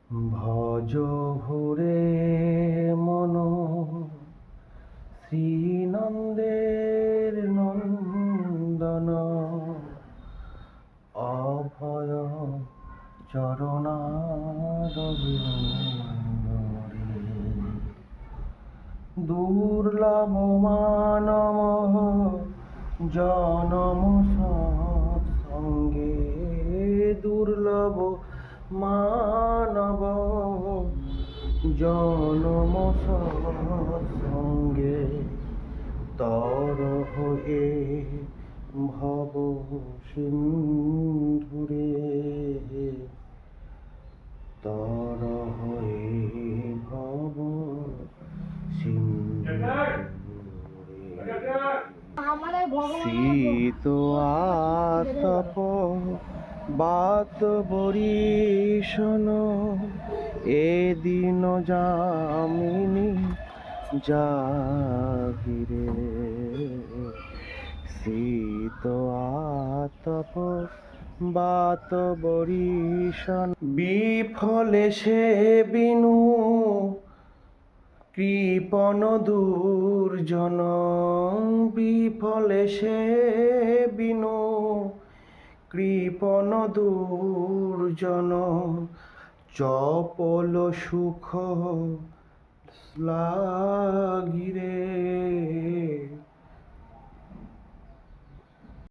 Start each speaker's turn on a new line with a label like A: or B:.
A: ভজ ভোরে মন শ্রীনন্দের নন্দন অভয় চরণারবিন্দরে দুর্লভ মানব জনম সৎসঙ্গে দুর্লভ মানব জনম সৎসঙ্গে তর হয়ে ভব সিন্ধুরে তর হয়ে ভব সিন্ধুরে শীত আতপ বাত বরিশন এদিন যামিনী জাগিরে শীত আতপ বাত বরিশন বিফলে সে বিনু কৃপণ দুর্জন বিফলে সে বিনু কৃপণ দুর্জন চপল সুখ লাগিরে